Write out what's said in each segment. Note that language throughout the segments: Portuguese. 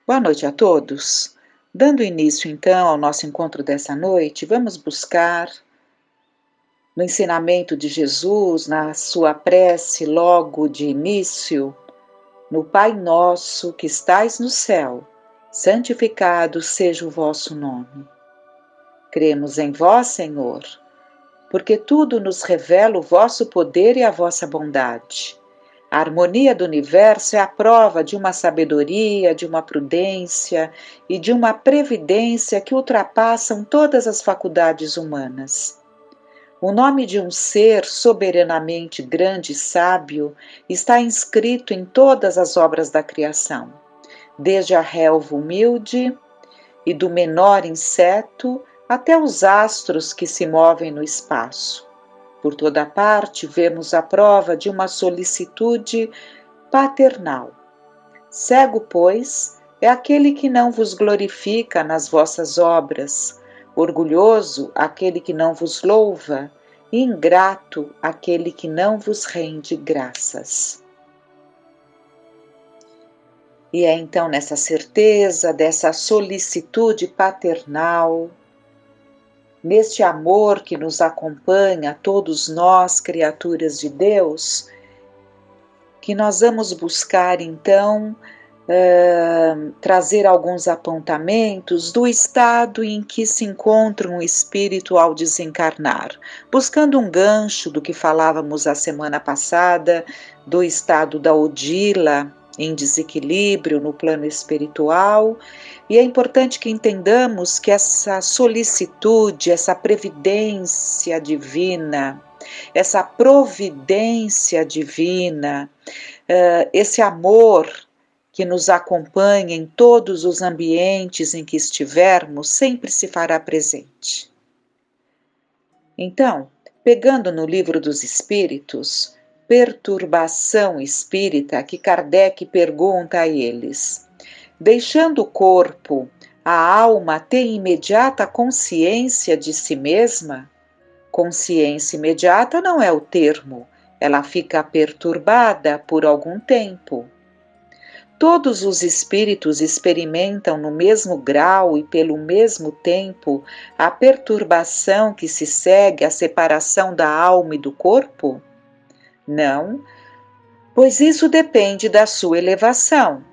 Boa noite a todos. Dando início então ao nosso encontro dessa noite, vamos buscar no ensinamento de Jesus, na sua prece logo de início, no Pai Nosso que estais no céu, santificado seja o vosso nome. Cremos em vós, Senhor, porque tudo nos revela o vosso poder e a vossa bondade. A harmonia do universo é a prova de uma sabedoria, de uma prudência e de uma previdência que ultrapassam todas as faculdades humanas. O nome de um ser soberanamente grande e sábio está inscrito em todas as obras da criação, desde a relva humilde e do menor inseto até os astros que se movem no espaço. Por toda parte vemos a prova de uma solicitude paternal. Cego, pois, é aquele que não vos glorifica nas vossas obras, orgulhoso aquele que não vos louva, e ingrato aquele que não vos rende graças. E é então nessa certeza, dessa solicitude paternal, neste amor que nos acompanha, todos nós, criaturas de Deus, que nós vamos buscar então trazer alguns apontamentos do estado em que se encontra um espírito ao desencarnar, buscando um gancho do que falávamos a semana passada, do estado da odila em desequilíbrio no plano espiritual. E é importante que entendamos que essa solicitude, essa previdência divina, essa providência divina, esse amor que nos acompanha em todos os ambientes em que estivermos, sempre se fará presente. Então, pegando no Livro dos Espíritos, Perturbação Espírita, que Kardec pergunta a eles: deixando o corpo, a alma tem imediata consciência de si mesma? Consciência imediata não é o termo, ela fica perturbada por algum tempo. Todos os espíritos experimentam no mesmo grau e pelo mesmo tempo a perturbação que se segue à separação da alma e do corpo? Não, pois isso depende da sua elevação.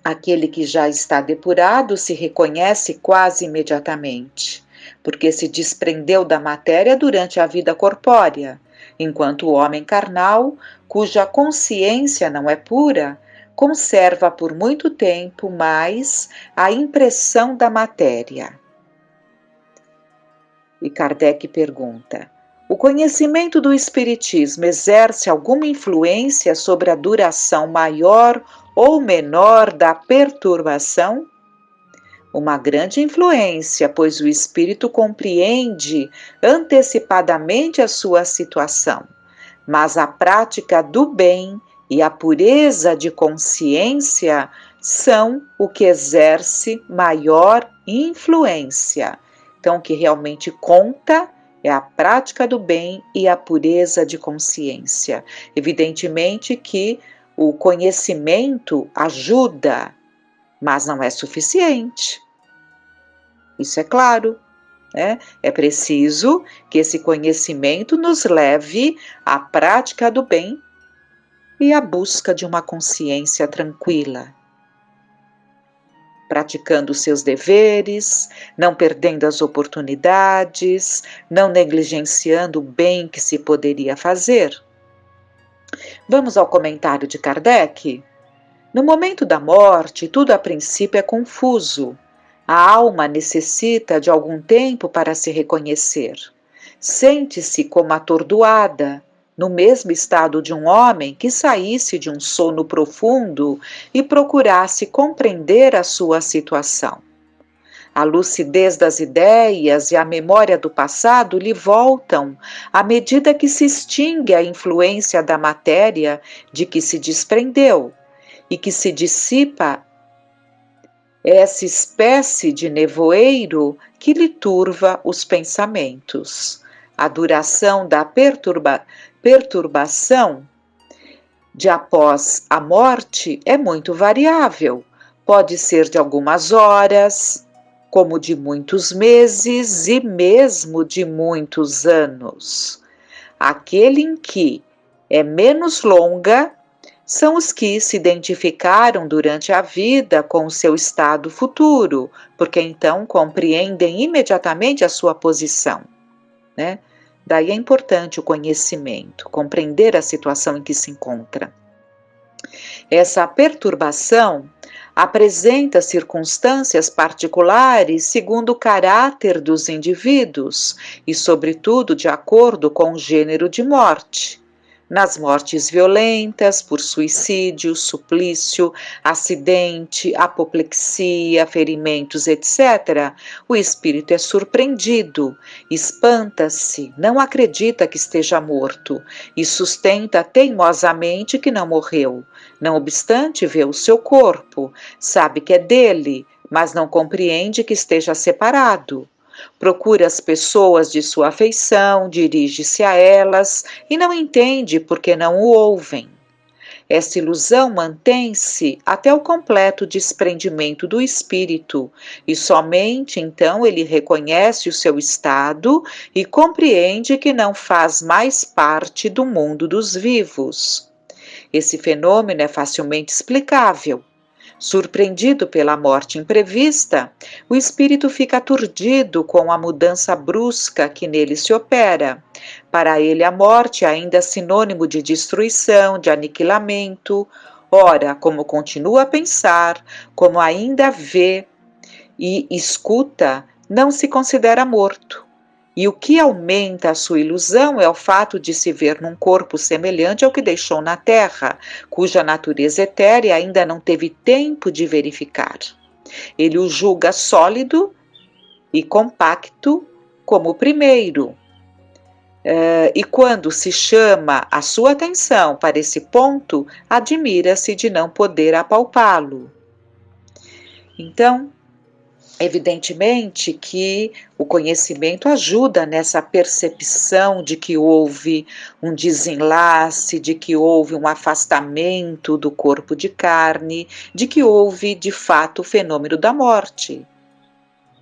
Aquele que já está depurado se reconhece quase imediatamente, porque se desprendeu da matéria durante a vida corpórea, enquanto o homem carnal, cuja consciência não é pura, conserva por muito tempo mais a impressão da matéria. E Kardec pergunta: o conhecimento do Espiritismo exerce alguma influência sobre a duração maior ou menor da perturbação? Uma grande influência, pois o espírito compreende antecipadamente a sua situação, mas a prática do bem e a pureza de consciência são o que exerce maior influência. Então, o que realmente conta é a prática do bem e a pureza de consciência. Evidentemente que o conhecimento ajuda, mas não é suficiente. Isso é claro, né? É preciso que esse conhecimento nos leve à prática do bem e à busca de uma consciência tranquila, praticando os seus deveres, não perdendo as oportunidades, não negligenciando o bem que se poderia fazer. Vamos ao comentário de Kardec? No momento da morte, tudo a princípio é confuso. A alma necessita de algum tempo para se reconhecer. Sente-se como atordoada, no mesmo estado de um homem que saísse de um sono profundo e procurasse compreender a sua situação. A lucidez das ideias e a memória do passado lhe voltam à medida que se extingue a influência da matéria de que se desprendeu e que se dissipa essa espécie de nevoeiro que lhe turva os pensamentos. A duração da perturbação de após a morte é muito variável, Pode ser de algumas horas, como de muitos meses e mesmo de muitos anos. Aquele em que é menos longa são os que se identificaram durante a vida com o seu estado futuro, porque então compreendem imediatamente a sua posição, né? Daí é importante o conhecimento, compreender a situação em que se encontra. Essa perturbação apresenta circunstâncias particulares segundo o caráter dos indivíduos e, sobretudo, de acordo com o gênero de morte. Nas mortes violentas, por suicídio, suplício, acidente, apoplexia, ferimentos, etc., o espírito é surpreendido, espanta-se, não acredita que esteja morto e sustenta teimosamente que não morreu. Não obstante, vê o seu corpo, sabe que é dele, mas não compreende que esteja separado. Procura as pessoas de sua afeição, dirige-se a elas e não entende porque não o ouvem. Essa ilusão mantém-se até o completo desprendimento do espírito, e somente então ele reconhece o seu estado e compreende que não faz mais parte do mundo dos vivos. Esse fenômeno é facilmente explicável. Surpreendido pela morte imprevista, o espírito fica aturdido com a mudança brusca que nele se opera. Para ele, a morte é ainda sinônimo de destruição, de aniquilamento. Ora, como continua a pensar, como ainda vê e escuta, não se considera morto. E o que aumenta a sua ilusão é o fato de se ver num corpo semelhante ao que deixou na Terra, cuja natureza etérea ainda não teve tempo de verificar. Ele o julga sólido e compacto como o primeiro. E quando se chama a sua atenção para esse ponto, admira-se de não poder apalpá-lo. Então, evidentemente que o conhecimento ajuda nessa percepção de que houve um desenlace, de que houve um afastamento do corpo de carne, de que houve de fato o fenômeno da morte.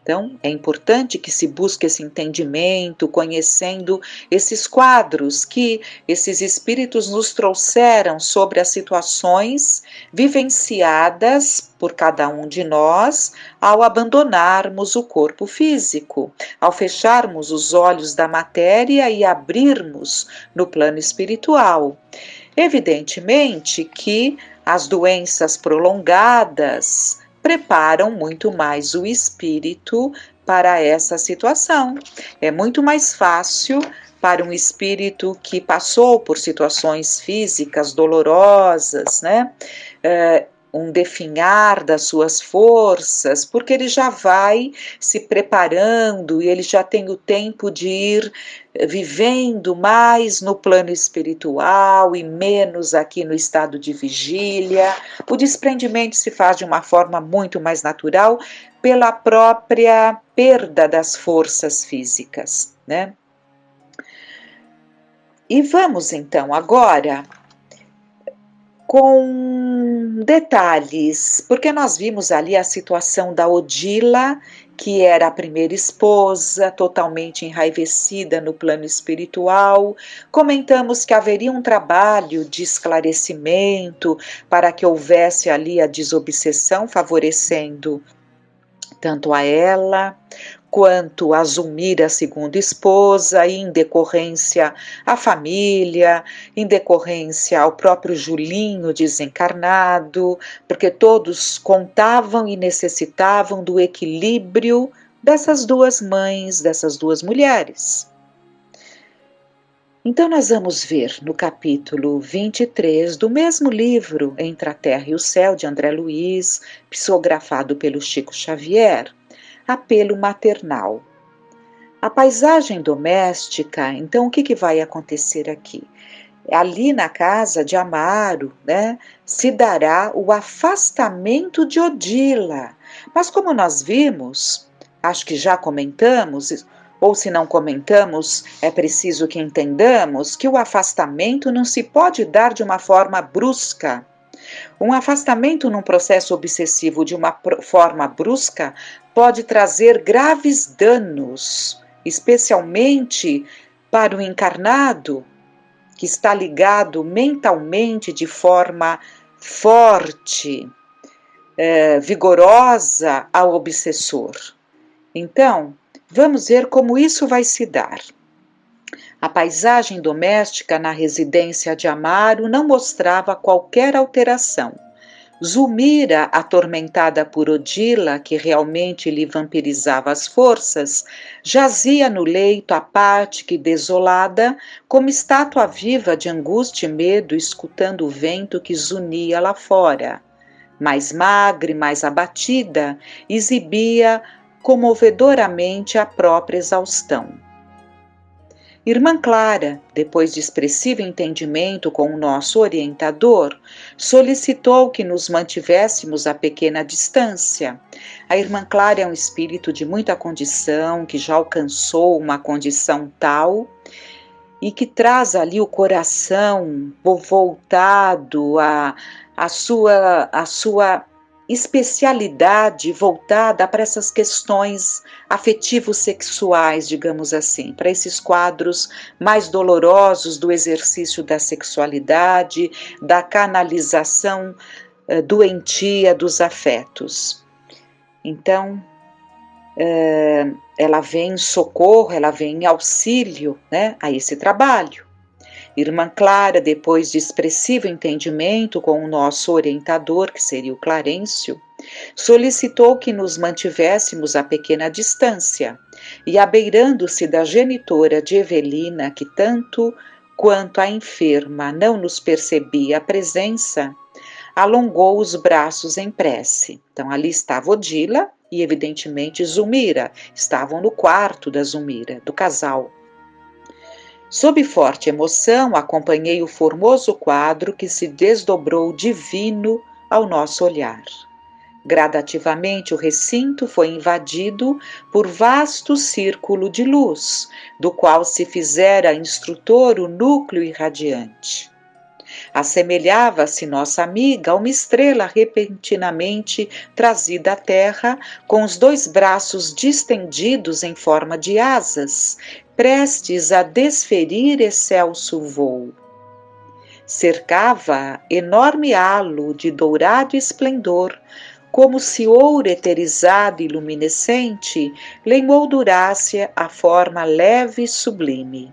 Então, é importante que se busque esse entendimento, conhecendo esses quadros que esses espíritos nos trouxeram sobre as situações vivenciadas por cada um de nós ao abandonarmos o corpo físico, ao fecharmos os olhos da matéria e abrirmos no plano espiritual. Evidentemente que as doenças prolongadas preparam muito mais o espírito para essa situação. É muito mais fácil para um espírito que passou por situações físicas dolorosas, né? Um definhar das suas forças, porque ele já vai se preparando e ele já tem o tempo de ir vivendo mais no plano espiritual e menos aqui no estado de vigília. O desprendimento se faz de uma forma muito mais natural pela própria perda das forças físicas, né? E vamos então agora com detalhes, porque nós vimos ali a situação da Odila, que era a primeira esposa, totalmente enraivecida no plano espiritual. Comentamos que haveria um trabalho de esclarecimento para que houvesse ali a desobsessão, favorecendo tanto a ela quanto a Zulmira, segunda esposa, e em decorrência a família, em decorrência ao próprio Julinho desencarnado, porque todos contavam e necessitavam do equilíbrio dessas duas mães, dessas duas mulheres. Então nós vamos ver no capítulo 23 do mesmo livro, Entre a Terra e o Céu, de André Luiz, psicografado pelo Chico Xavier, apelo maternal. A paisagem doméstica, então o que vai acontecer aqui? Ali na casa de Amaro, né, se dará o afastamento de Odila. Mas como nós vimos, acho que já comentamos, ou se não comentamos, é preciso que entendamos que o afastamento não se pode dar de uma forma brusca. Um afastamento num processo obsessivo de uma forma brusca pode trazer graves danos, especialmente para o encarnado, que está ligado mentalmente de forma forte, vigorosa ao obsessor. Então, vamos ver como isso vai se dar. A paisagem doméstica na residência de Amaro não mostrava qualquer alteração. Zulmira, atormentada por Odila, que realmente lhe vampirizava as forças, jazia no leito apática e desolada, como estátua viva de angústia e medo, escutando o vento que zunia lá fora. Mais magra e mais abatida, exibia comovedoramente a própria exaustão. Irmã Clara, depois de expressivo entendimento com o nosso orientador, solicitou que nos mantivéssemos a pequena distância. A Irmã Clara é um espírito de muita condição, que já alcançou uma condição tal e que traz ali o coração voltado à sua especialidade voltada para essas questões afetivo-sexuais, digamos assim, para esses quadros mais dolorosos do exercício da sexualidade, da canalização doentia dos afetos. Então, ela vem em socorro, ela vem em auxílio, né, a esse trabalho. Irmã Clara, depois de expressivo entendimento com o nosso orientador, que seria o Clarencio, solicitou que nos mantivéssemos a pequena distância e, abeirando-se da genitora de Evelina, que tanto quanto a enferma não nos percebia a presença, alongou os braços em prece. Então ali estava Odila e evidentemente Zulmira, estavam no quarto da Zulmira, do casal. Sob forte emoção, acompanhei o formoso quadro que se desdobrou divino ao nosso olhar. Gradativamente o recinto foi invadido por vasto círculo de luz, do qual se fizera instrutor o núcleo irradiante. Assemelhava-se nossa amiga a uma estrela repentinamente trazida à terra, com os 2 braços distendidos em forma de asas, prestes a desferir excelso vôo. Cercava enorme halo de dourado esplendor, como se ouro eterizado e luminescente lhe emoldurasse a forma leve e sublime.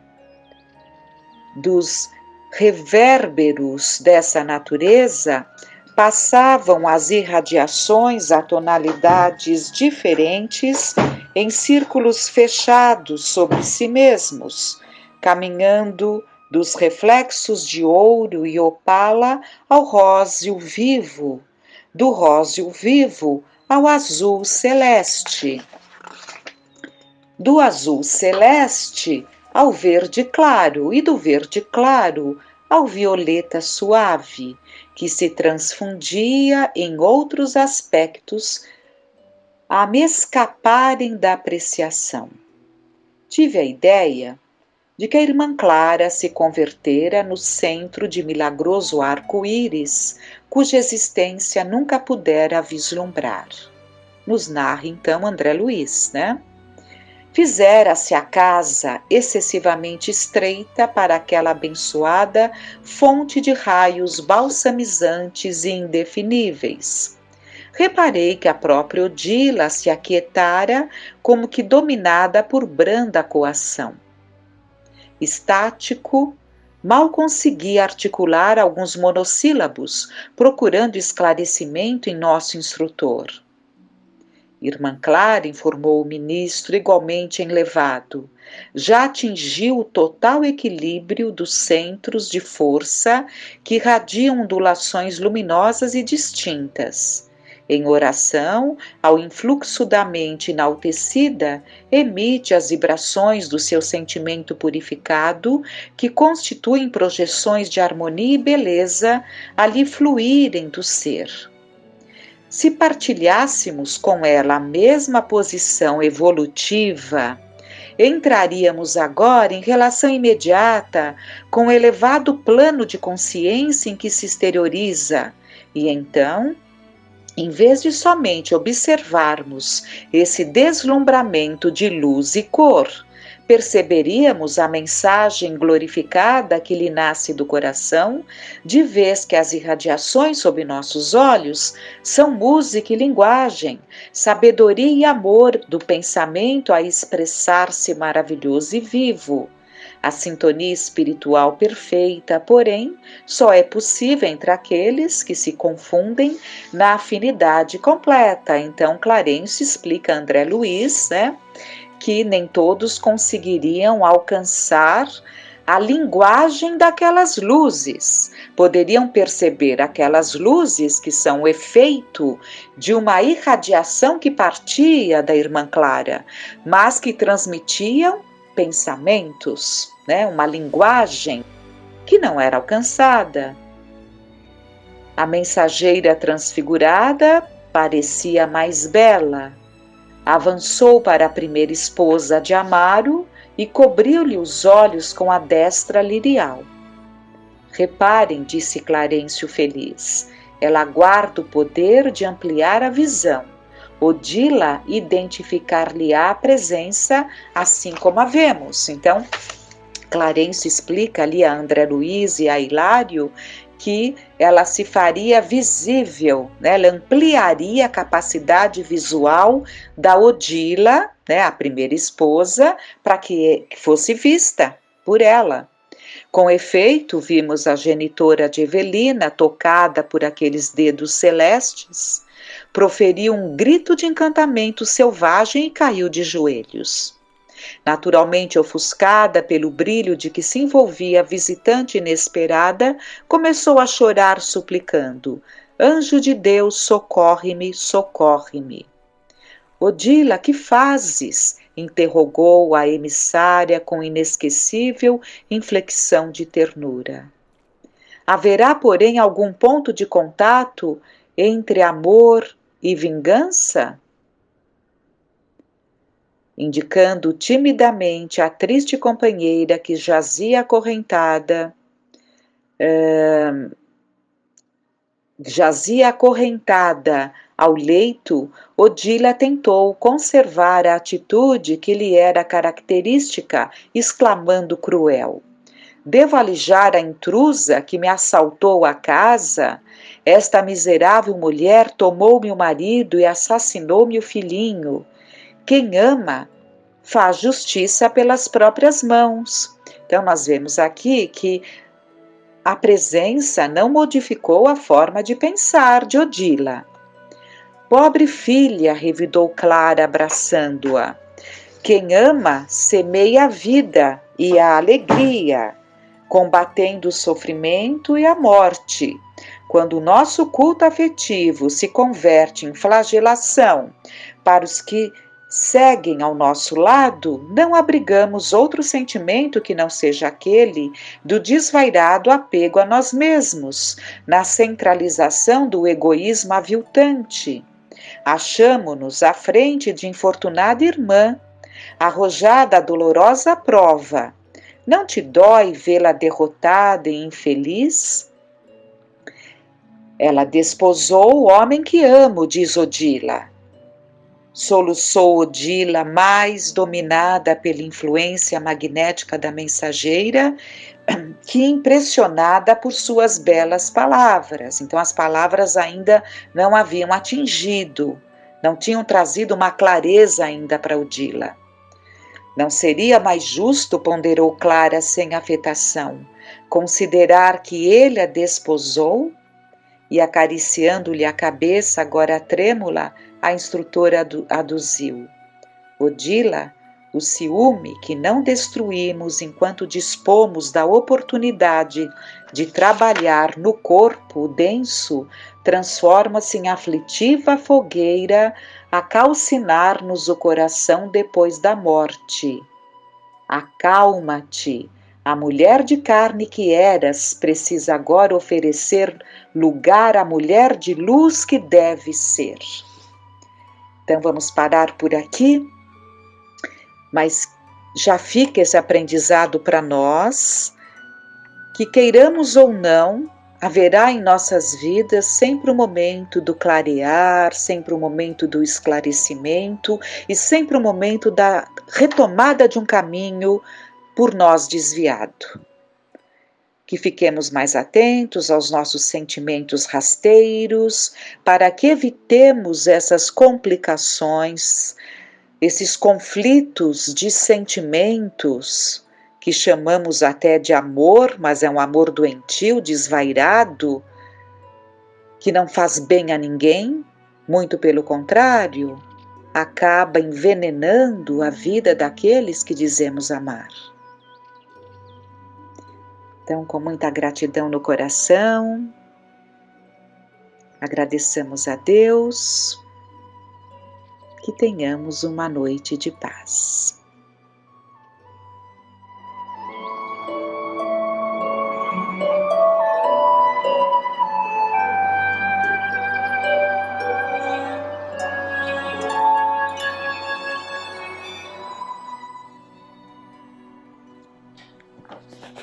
Dos revérberos dessa natureza passavam as irradiações a tonalidades diferentes em círculos fechados sobre si mesmos, caminhando dos reflexos de ouro e opala ao róseo vivo, do róseo vivo ao azul celeste, do azul celeste ao verde claro e do verde claro ao violeta suave, que se transfundia em outros aspectos a me escaparem da apreciação. Tive a ideia de que a Irmã Clara se convertera no centro de milagroso arco-íris, cuja existência nunca pudera vislumbrar. Nos narra então André Luiz, né? Fizera-se a casa excessivamente estreita para aquela abençoada fonte de raios balsamizantes e indefiníveis. Reparei que a própria Odila se aquietara como que dominada por branda coação. Estático, mal conseguia articular alguns monossílabos, procurando esclarecimento em nosso instrutor. Irmã Clara, informou o ministro, igualmente enlevado, já atingiu o total equilíbrio dos centros de força que irradiam ondulações luminosas e distintas. Em oração, ao influxo da mente enaltecida, emite as vibrações do seu sentimento purificado, que constituem projeções de harmonia e beleza a lhe fluírem do ser. Se partilhássemos com ela a mesma posição evolutiva, entraríamos agora em relação imediata com o elevado plano de consciência em que se exterioriza, E então, em vez de somente observarmos esse deslumbramento de luz e cor, perceberíamos a mensagem glorificada que lhe nasce do coração, de vez que as irradiações sob nossos olhos são música e linguagem, sabedoria e amor do pensamento a expressar-se maravilhoso e vivo. A sintonia espiritual perfeita, porém, só é possível entre aqueles que se confundem na afinidade completa. Então, Clarence explica a André Luiz, que nem todos conseguiriam alcançar a linguagem daquelas luzes. Poderiam perceber aquelas luzes que são o efeito de uma irradiação que partia da irmã Clara, mas que transmitiam pensamentos, uma linguagem que não era alcançada. A mensageira transfigurada parecia mais bela. Avançou para a primeira esposa de Amaro e cobriu-lhe os olhos com a destra lirial. Reparem, disse Clarencio feliz, ela guarda o poder de ampliar a visão. Odila identificar-lhe-á a presença, assim como a vemos. Então, Clarencio explica ali a André Luiz e a Hilário que ela se faria visível, ela ampliaria a capacidade visual da Odila, a primeira esposa, para que fosse vista por ela. Com efeito, vimos a genitora de Evelina, tocada por aqueles dedos celestes, proferiu um grito de encantamento selvagem e caiu de joelhos. Naturalmente ofuscada pelo brilho de que se envolvia a visitante inesperada, começou a chorar suplicando: Anjo de Deus, socorre-me, socorre-me. Odila, que fazes? Interrogou a emissária com inesquecível inflexão de ternura. Haverá, porém, algum ponto de contato entre amor e vingança? Indicando timidamente a triste companheira que jazia acorrentada, ao leito, Odila tentou conservar a atitude que lhe era característica, exclamando cruel: Devo alijar a intrusa que me assaltou a casa? Esta miserável mulher tomou-me o marido e assassinou-me o filhinho. Quem ama faz justiça pelas próprias mãos. Então, nós vemos aqui que a presença não modificou a forma de pensar de Odila. Pobre filha, revidou Clara, abraçando-a. Quem ama semeia a vida e a alegria, combatendo o sofrimento e a morte. Quando o nosso culto afetivo se converte em flagelação para os que seguem ao nosso lado, não abrigamos outro sentimento que não seja aquele do desvairado apego a nós mesmos, na centralização do egoísmo aviltante. Achamo-nos à frente de infortunada irmã, arrojada à dolorosa prova. Não te dói vê-la derrotada e infeliz? Ela desposou o homem que amo, diz Odila. Soluçou Odila, mais dominada pela influência magnética da mensageira que impressionada por suas belas palavras. Então, as palavras ainda não haviam atingido, não tinham trazido uma clareza ainda para Odila. Não seria mais justo, ponderou Clara sem afetação, considerar que ele a desposou? E acariciando-lhe a cabeça, agora trêmula, a instrutora aduziu: Odila, o ciúme que não destruímos enquanto dispomos da oportunidade de trabalhar no corpo denso, transforma-se em aflitiva fogueira a calcinar-nos o coração depois da morte. Acalma-te. A mulher de carne que eras precisa agora oferecer lugar à mulher de luz que deve ser. Então vamos parar por aqui, mas já fica esse aprendizado para nós, que queiramos ou não, Haverá em nossas vidas sempre o momento do clarear, sempre o momento do esclarecimento e sempre o momento da retomada de um caminho por nós desviado. Que fiquemos mais atentos aos nossos sentimentos rasteiros, para que evitemos essas complicações, esses conflitos de sentimentos, que chamamos até de amor, mas é um amor doentio, desvairado, que não faz bem a ninguém, muito pelo contrário, acaba envenenando a vida daqueles que dizemos amar. Então, com muita gratidão no coração, agradeçamos a Deus, que tenhamos uma noite de paz.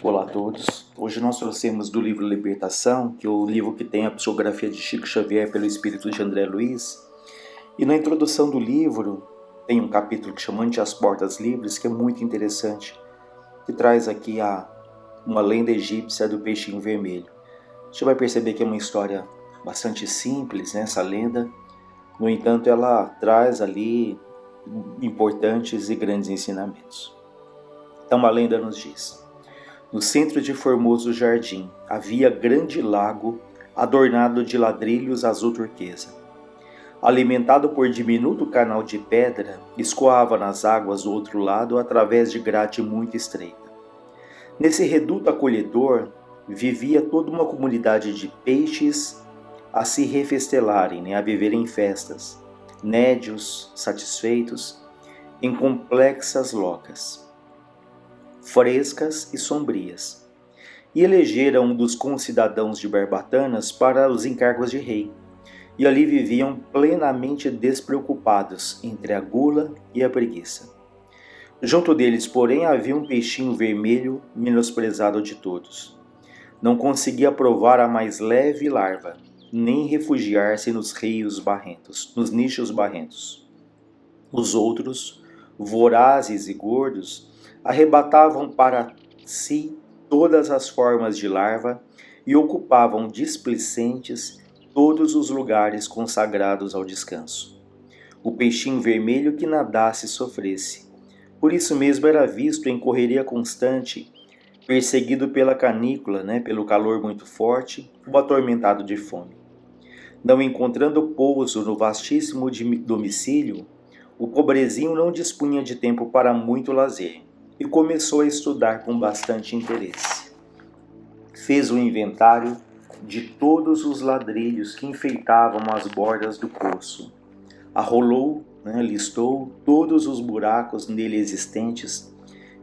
Olá a todos. Hoje nós trouxemos do livro Libertação, que é o livro que tem a psicografia de Chico Xavier pelo espírito de André Luiz. E na introdução do livro tem um capítulo que chama Ante as Portas Livres, que é muito interessante, que traz aqui uma lenda egípcia do peixinho vermelho. A gente vai perceber que é uma história bastante simples, né, essa lenda. No entanto, ela traz ali importantes e grandes ensinamentos. Então a lenda nos diz: no centro de formoso jardim havia grande lago adornado de ladrilhos azul turquesa. Alimentado por diminuto canal de pedra, escoava nas águas do outro lado através de grade muito estreita. Nesse reduto acolhedor vivia toda uma comunidade de peixes a se refestelarem, a viver em festas, nédios, satisfeitos, em complexas locas, frescas e sombrias, e elegeram um dos concidadãos de Barbatanas para os encargos de rei, e ali viviam plenamente despreocupados entre a gula e a preguiça. Junto deles, porém, havia um peixinho vermelho menosprezado de todos. Não conseguia provar a mais leve larva, nem refugiar-se nos rios barrentos, nos nichos barrentos. Os outros, vorazes e gordos, arrebatavam para si todas as formas de larva e ocupavam displicentes todos os lugares consagrados ao descanso. O peixinho vermelho que nadasse sofresse. Por isso mesmo era visto em correria constante, perseguido pela canícula, pelo calor muito forte, ou atormentado de fome. Não encontrando pouso no vastíssimo domicílio, o pobrezinho não dispunha de tempo para muito lazer, e começou a estudar com bastante interesse. Fez um inventário de todos os ladrilhos que enfeitavam as bordas do poço. Arrolou, listou todos os buracos nele existentes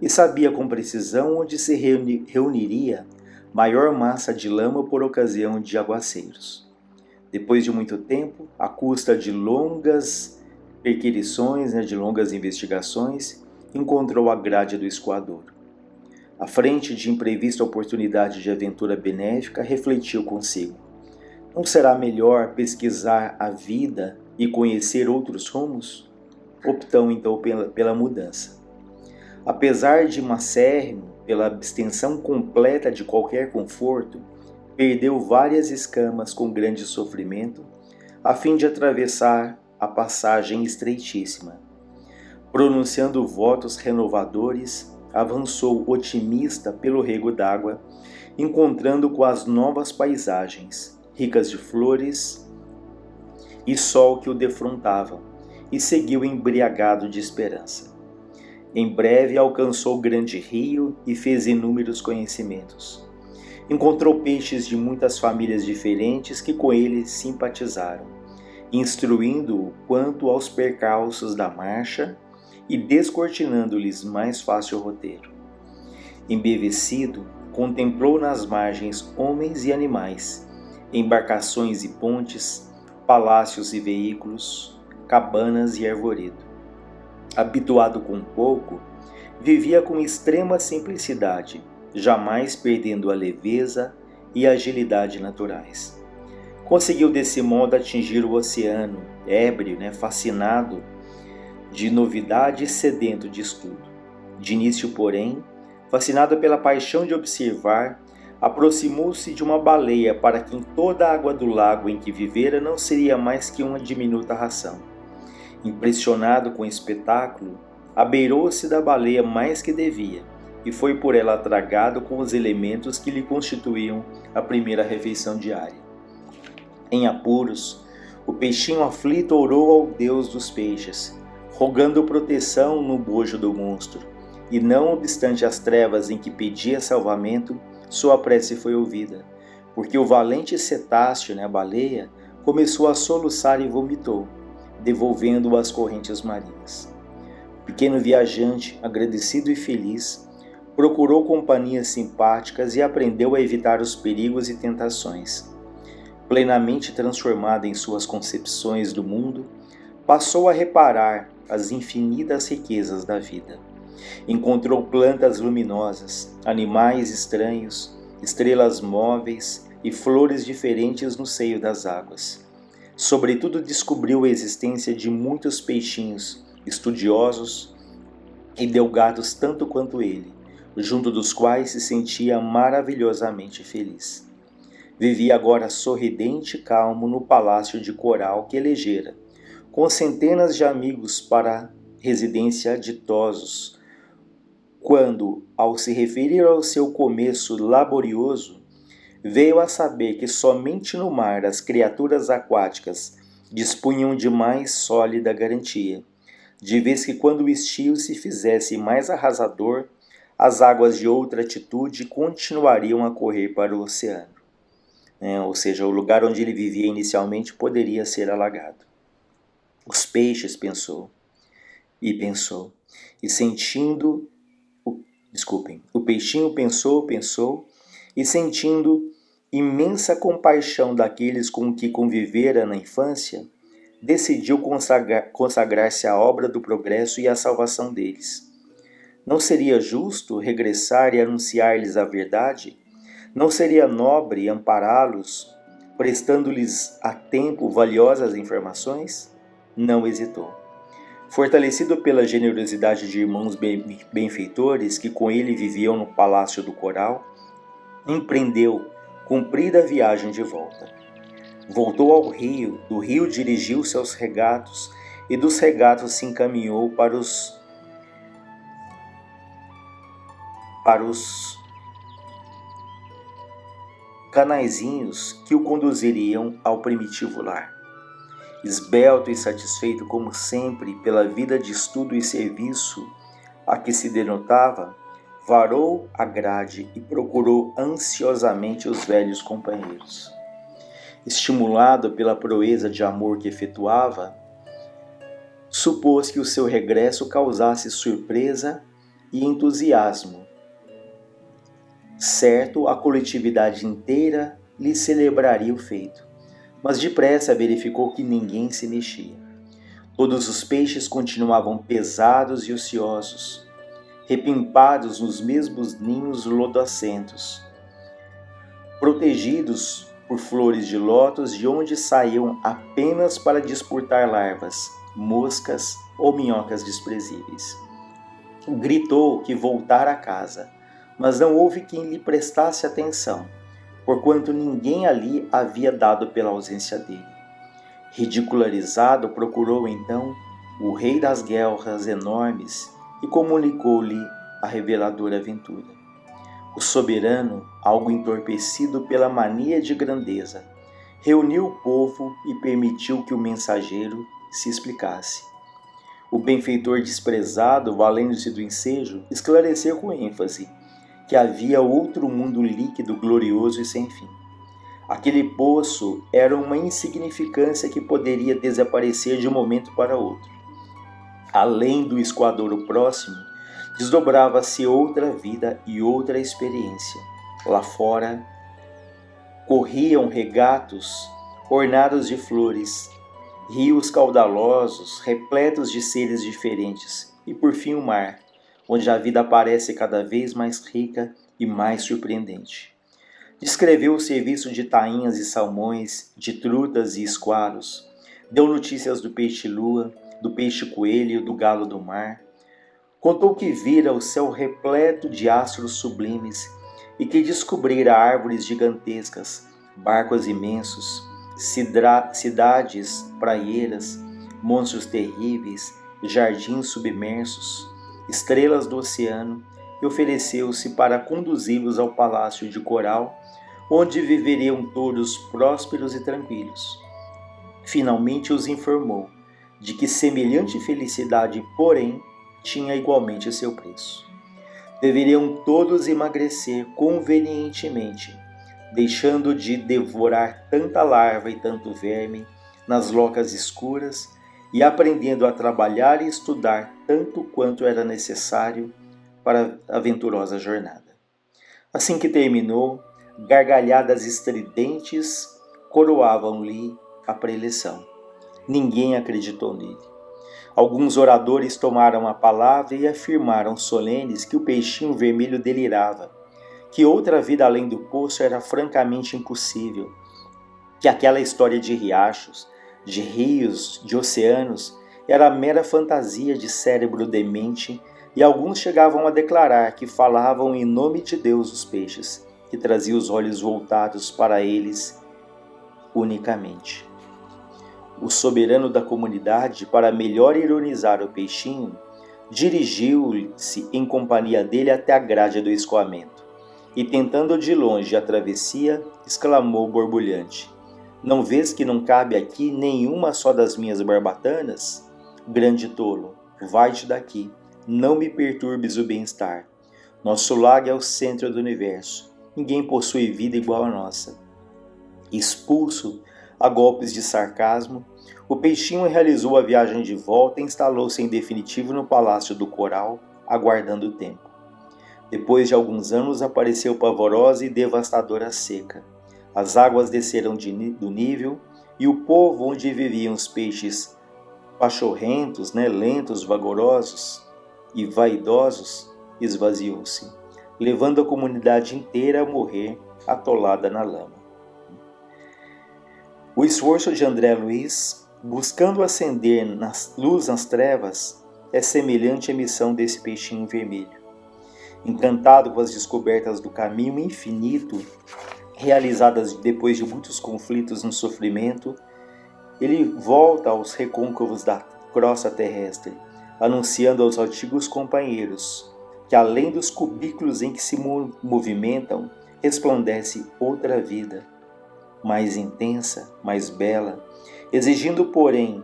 e sabia com precisão onde se reuniria maior massa de lama por ocasião de aguaceiros. Depois de muito tempo, à custa de longas perquirições, de longas investigações, encontrou a grade do escoadouro. À frente de imprevista oportunidade de aventura benéfica, refletiu consigo: não será melhor pesquisar a vida e conhecer outros rumos? Optou então pela mudança. Apesar de macérrimo pela abstenção completa de qualquer conforto, perdeu várias escamas com grande sofrimento, a fim de atravessar a passagem estreitíssima. Pronunciando votos renovadores, avançou otimista pelo rego d'água, encontrando com as novas paisagens, ricas de flores e sol que o defrontavam, e seguiu embriagado de esperança. Em breve alcançou o grande rio e fez inúmeros conhecimentos. Encontrou peixes de muitas famílias diferentes que com ele simpatizaram, instruindo-o quanto aos percalços da marcha e descortinando-lhes mais fácil roteiro. Embevecido, contemplou nas margens homens e animais, embarcações e pontes, palácios e veículos, cabanas e arvoredo. Habituado com pouco, vivia com extrema simplicidade, jamais perdendo a leveza e agilidade naturais. Conseguiu desse modo atingir o oceano, ébrio, fascinado de novidade e sedento de estudo. De início, porém, fascinado pela paixão de observar, aproximou-se de uma baleia para quem toda a água do lago em que vivera não seria mais que uma diminuta ração. Impressionado com o espetáculo, abeirou-se da baleia mais que devia e foi por ela tragado com os elementos que lhe constituíam a primeira refeição diária. Em apuros, o peixinho aflito orou ao Deus dos peixes, rogando proteção no bojo do monstro, e não obstante as trevas em que pedia salvamento, sua prece foi ouvida, porque o valente cetáceo, a baleia, começou a soluçar e vomitou, devolvendo-o às correntes marinhas. O pequeno viajante, agradecido e feliz, procurou companhias simpáticas e aprendeu a evitar os perigos e tentações. Plenamente transformado em suas concepções do mundo, passou a reparar as infinitas riquezas da vida. Encontrou plantas luminosas, animais estranhos, estrelas móveis e flores diferentes no seio das águas. Sobretudo descobriu a existência de muitos peixinhos estudiosos e delgados tanto quanto ele, junto dos quais se sentia maravilhosamente feliz. Vivia agora sorridente e calmo no palácio de coral que elegera, com centenas de amigos para residência ditosos, quando, ao se referir ao seu começo laborioso, veio a saber que somente no mar as criaturas aquáticas dispunham de mais sólida garantia, de vez que quando o estio se fizesse mais arrasador, as águas de outra atitude continuariam a correr para o oceano. Ou seja, o lugar onde ele vivia inicialmente poderia ser alagado. Os peixes, pensou, e sentindo... O peixinho pensou, e sentindo imensa compaixão daqueles com que convivera na infância, decidiu consagrar-se à obra do progresso e à salvação deles. Não seria justo regressar e anunciar-lhes a verdade? Não seria nobre ampará-los, prestando-lhes a tempo valiosas informações? Não hesitou. Fortalecido pela generosidade de irmãos benfeitores que com ele viviam no palácio do coral, empreendeu comprida viagem de volta. Voltou ao rio, do rio dirigiu-se aos regatos e dos regatos se encaminhou para os canaizinhos que o conduziriam ao primitivo lar. Esbelto e satisfeito como sempre pela vida de estudo e serviço a que se denotava, varou a grade e procurou ansiosamente os velhos companheiros. Estimulado pela proeza de amor que efetuava, supôs que o seu regresso causasse surpresa e entusiasmo. Certo, a coletividade inteira lhe celebraria o feito, mas depressa verificou que ninguém se mexia. Todos os peixes continuavam pesados e ociosos, repimpados nos mesmos ninhos lodocentos, protegidos por flores de lótus de onde saíam apenas para disputar larvas, moscas ou minhocas desprezíveis. Gritou que voltara a casa, mas não houve quem lhe prestasse atenção, porquanto ninguém ali havia dado pela ausência dele. Ridicularizado, procurou então o rei das guelras enormes e comunicou-lhe a reveladora aventura. O soberano, algo entorpecido pela mania de grandeza, reuniu o povo e permitiu que o mensageiro se explicasse. O benfeitor desprezado, valendo-se do ensejo, esclareceu com ênfase que havia outro mundo líquido, glorioso e sem fim. Aquele poço era uma insignificância que poderia desaparecer de um momento para outro. Além do escoadouro próximo, desdobrava-se outra vida e outra experiência. Lá fora, corriam regatos ornados de flores, rios caudalosos, repletos de seres diferentes, e por fim o mar, onde a vida parece cada vez mais rica e mais surpreendente. Descreveu o serviço de tainhas e salmões, de trutas e esqualos. Deu notícias do peixe-lua, do peixe-coelho, do galo do mar. Contou que vira o céu repleto de astros sublimes e que descobrira árvores gigantescas, barcos imensos, cidades praieiras, monstros terríveis, jardins submersos, estrelas do oceano, e ofereceu-se para conduzi-los ao palácio de coral, onde viveriam todos prósperos e tranquilos. Finalmente os informou de que semelhante felicidade, porém, tinha igualmente seu preço. Deveriam todos emagrecer convenientemente, deixando de devorar tanta larva e tanto verme nas locas escuras e aprendendo a trabalhar e estudar tanto quanto era necessário para a aventurosa jornada. Assim que terminou, gargalhadas estridentes coroavam-lhe a preleção. Ninguém acreditou nele. Alguns oradores tomaram a palavra e afirmaram solenes que o peixinho vermelho delirava, que outra vida além do poço era francamente impossível, que aquela história de riachos, de rios, de oceanos era mera fantasia de cérebro demente, e alguns chegavam a declarar que falavam em nome de Deus os peixes, que trazia os olhos voltados para eles unicamente. O soberano da comunidade, para melhor ironizar o peixinho, dirigiu-se em companhia dele até a grade do escoamento, e tentando de longe a travessia, exclamou borbulhante: "Não vês que não cabe aqui nenhuma só das minhas barbatanas? Grande tolo, vai-te daqui, não me perturbes o bem-estar. Nosso lago é o centro do universo, ninguém possui vida igual a nossa." Expulso a golpes de sarcasmo, o peixinho realizou a viagem de volta e instalou-se em definitivo no Palácio do Coral, aguardando o tempo. Depois de alguns anos apareceu pavorosa e devastadora seca. As águas desceram do nível e o povo onde viviam os peixes pachorrentos, lentos, vagarosos e vaidosos, esvaziou-se, levando a comunidade inteira a morrer atolada na lama. O esforço de André Luiz, buscando acender luz nas trevas, é semelhante à missão desse peixinho vermelho. Encantado com as descobertas do caminho infinito, realizadas depois de muitos conflitos no sofrimento, ele volta aos recôncavos da crosta terrestre, anunciando aos antigos companheiros que além dos cubículos em que se movimentam, resplandece outra vida, mais intensa, mais bela, exigindo, porém,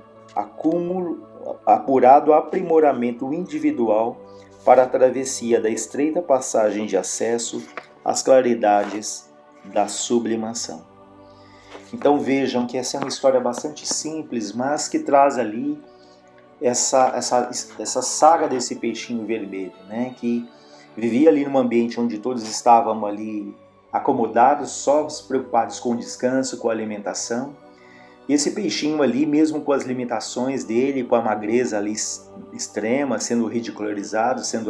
apurado aprimoramento individual para a travessia da estreita passagem de acesso às claridades da sublimação. Então vejam que essa é uma história bastante simples, mas que traz ali essa saga desse peixinho vermelho, que vivia ali num ambiente onde todos estavam ali acomodados, só preocupados com o descanso, com a alimentação. E esse peixinho ali, mesmo com as limitações dele, com a magreza ali extrema, sendo ridicularizado, sendo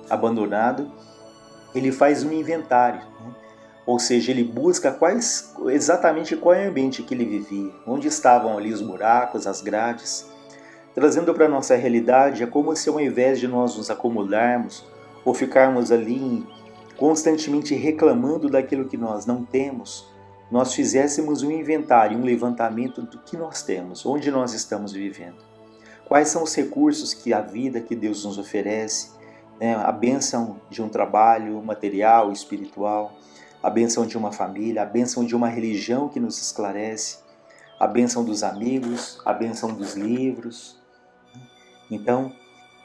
abandonado, ele faz um inventário, Ou seja, ele busca exatamente qual é o ambiente que ele vivia, onde estavam ali os buracos, as grades. Trazendo para a nossa realidade, é como se ao invés de nós nos acomodarmos ou ficarmos ali constantemente reclamando daquilo que nós não temos, nós fizéssemos um inventário, um levantamento do que nós temos, onde nós estamos vivendo. Quais são os recursos que a vida, que Deus nos oferece, a bênção de um trabalho material, espiritual, a bênção de uma família, a bênção de uma religião que nos esclarece, a bênção dos amigos, a bênção dos livros. Então,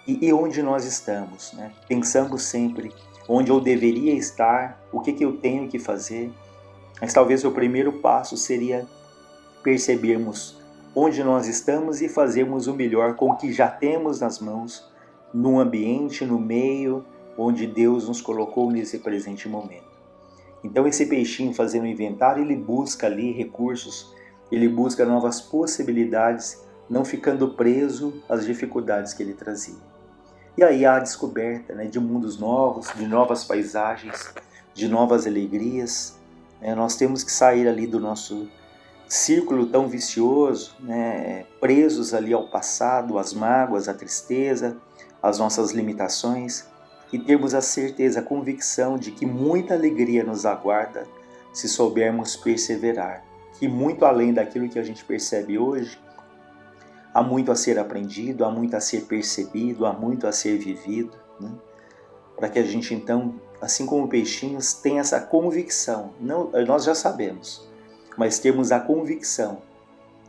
e onde nós estamos? Pensamos sempre onde eu deveria estar, o que eu tenho que fazer. Mas talvez o primeiro passo seria percebermos onde nós estamos e fazermos o melhor com o que já temos nas mãos, no ambiente, no meio onde Deus nos colocou nesse presente momento. Então esse peixinho fazendo o inventário, ele busca ali recursos, ele busca novas possibilidades, não ficando preso às dificuldades que ele trazia. E aí há a descoberta de mundos novos, de novas paisagens, de novas alegrias. Nós temos que sair ali do nosso círculo tão vicioso, presos ali ao passado, às mágoas, à tristeza, às nossas limitações, e termos a certeza, a convicção de que muita alegria nos aguarda se soubermos perseverar, que muito além daquilo que a gente percebe hoje, há muito a ser aprendido, há muito a ser percebido, há muito a ser vivido, para que a gente então, assim como peixinhos, tenha essa convicção. Não, nós já sabemos, mas temos a convicção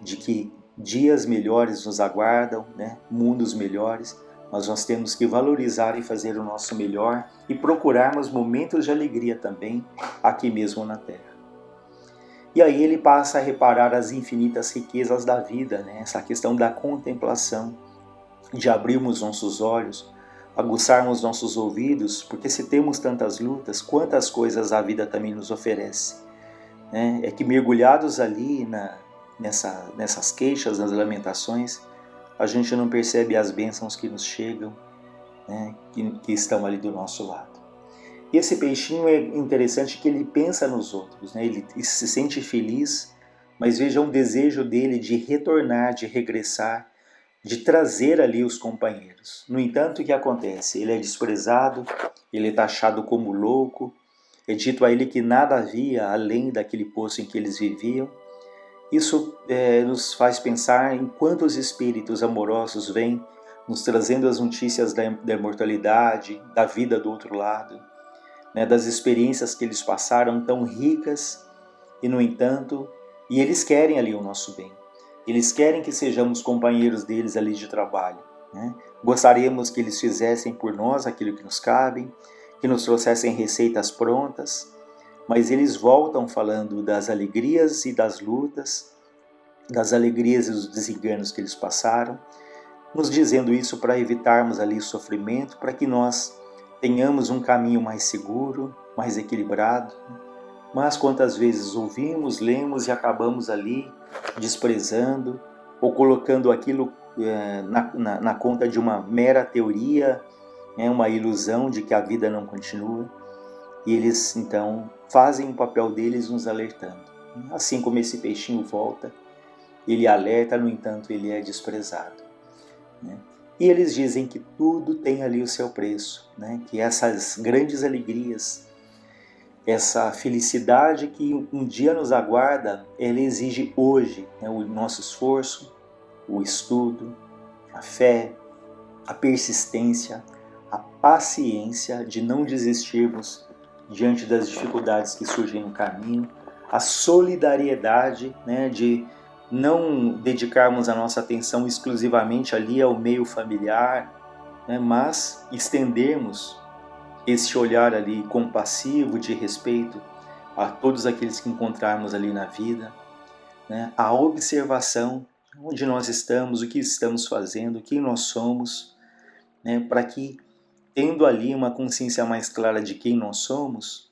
de que dias melhores nos aguardam, mundos melhores, mas nós temos que valorizar e fazer o nosso melhor e procurarmos momentos de alegria também aqui mesmo na Terra. E aí ele passa a reparar as infinitas riquezas da vida, essa questão da contemplação, de abrirmos nossos olhos, aguçarmos nossos ouvidos, porque se temos tantas lutas, quantas coisas a vida também nos oferece. É que mergulhados ali nessas queixas, nas lamentações, a gente não percebe as bênçãos que nos chegam, que estão ali do nosso lado. E esse peixinho é interessante que ele pensa nos outros, ele se sente feliz, mas veja um desejo dele de retornar, de regressar, de trazer ali os companheiros. No entanto, o que acontece? Ele é desprezado, ele é taxado como louco, é dito a ele que nada havia além daquele poço em que eles viviam. Isso nos faz pensar em quantos espíritos amorosos vêm nos trazendo as notícias da imortalidade, da vida do outro lado, das experiências que eles passaram tão ricas e, no entanto, e eles querem ali o nosso bem. Eles querem que sejamos companheiros deles ali de trabalho. Gostaríamos que eles fizessem por nós aquilo que nos cabe, que nos trouxessem receitas prontas, mas eles voltam falando das alegrias e das lutas, das alegrias e dos desenganos que eles passaram, nos dizendo isso para evitarmos ali o sofrimento, para que nós tenhamos um caminho mais seguro, mais equilibrado. Mas quantas vezes ouvimos, lemos e acabamos ali desprezando ou colocando aquilo na conta de uma mera teoria, uma ilusão de que a vida não continua. E eles então fazem o papel deles nos alertando. Assim como esse peixinho volta, ele alerta, no entanto ele é desprezado. E eles dizem que tudo tem ali o seu preço, que essas grandes alegrias, essa felicidade que um dia nos aguarda, ela exige hoje o nosso esforço, o estudo, a fé, a persistência, a paciência de não desistirmos diante das dificuldades que surgem no caminho, a solidariedade, de não dedicarmos a nossa atenção exclusivamente ali ao meio familiar, mas estendermos esse olhar ali compassivo, de respeito a todos aqueles que encontrarmos ali na vida, a observação, onde nós estamos, o que estamos fazendo, quem nós somos, para que, tendo ali uma consciência mais clara de quem nós somos,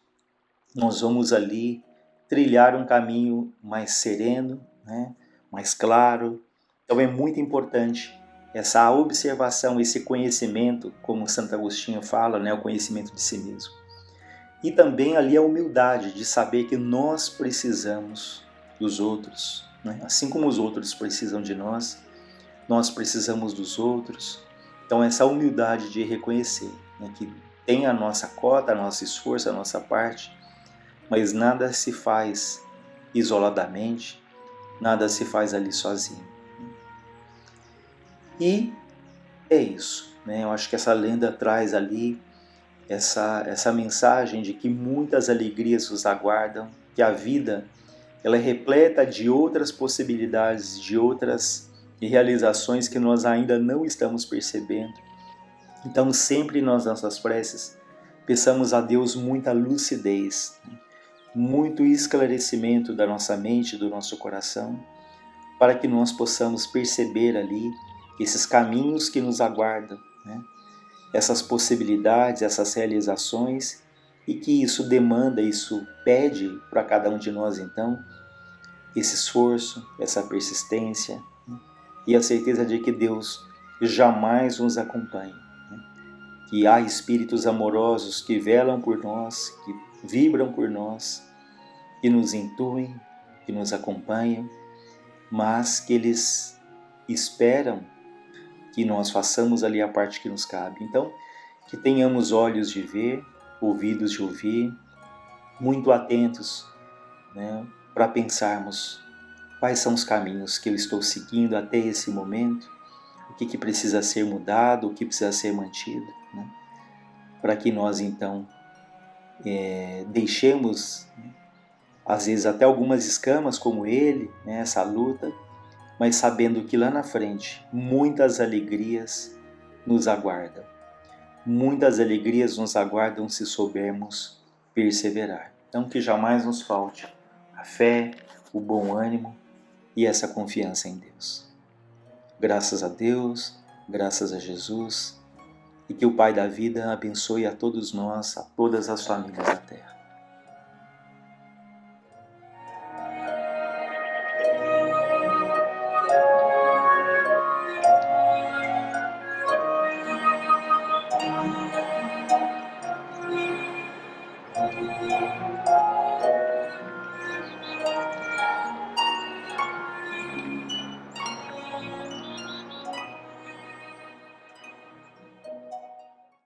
nós vamos ali trilhar um caminho mais sereno, mais claro. Então é muito importante essa observação, esse conhecimento, como Santo Agostinho fala, o conhecimento de si mesmo. E também ali a humildade de saber que nós precisamos dos outros, assim como os outros precisam de nós, nós precisamos dos outros. Então essa humildade de reconhecer que tem a nossa cota, a nosso esforço, a nossa parte, mas nada se faz isoladamente, nada se faz ali sozinho. E é isso, eu acho que essa lenda traz ali essa mensagem de que muitas alegrias nos aguardam, que a vida ela é repleta de outras possibilidades, de outras realizações que nós ainda não estamos percebendo. Então sempre nas nossas preces peçamos a Deus muita lucidez, muito esclarecimento da nossa mente, do nosso coração, para que nós possamos perceber ali esses caminhos que nos aguardam, essas possibilidades, essas realizações, e que isso demanda, isso pede para cada um de nós então, esse esforço, essa persistência, e a certeza de que Deus jamais nos acompanha, que há espíritos amorosos que velam por nós, que vibram por nós, que nos intuem, que nos acompanham, mas que eles esperam que nós façamos ali a parte que nos cabe. Então, que tenhamos olhos de ver, ouvidos de ouvir, muito atentos, né, para pensarmos quais são os caminhos que eu estou seguindo até esse momento, o que precisa ser mudado, o que precisa ser mantido, né, para que nós então deixemos, às vezes até algumas escamas como ele, né, essa luta, mas sabendo que lá na frente muitas alegrias nos aguardam. Muitas alegrias nos aguardam se soubermos perseverar. Então que jamais nos falte a fé, o bom ânimo e essa confiança em Deus. Graças a Deus, graças a Jesus, e que o Pai da vida abençoe a todos nós, a todas as famílias da terra.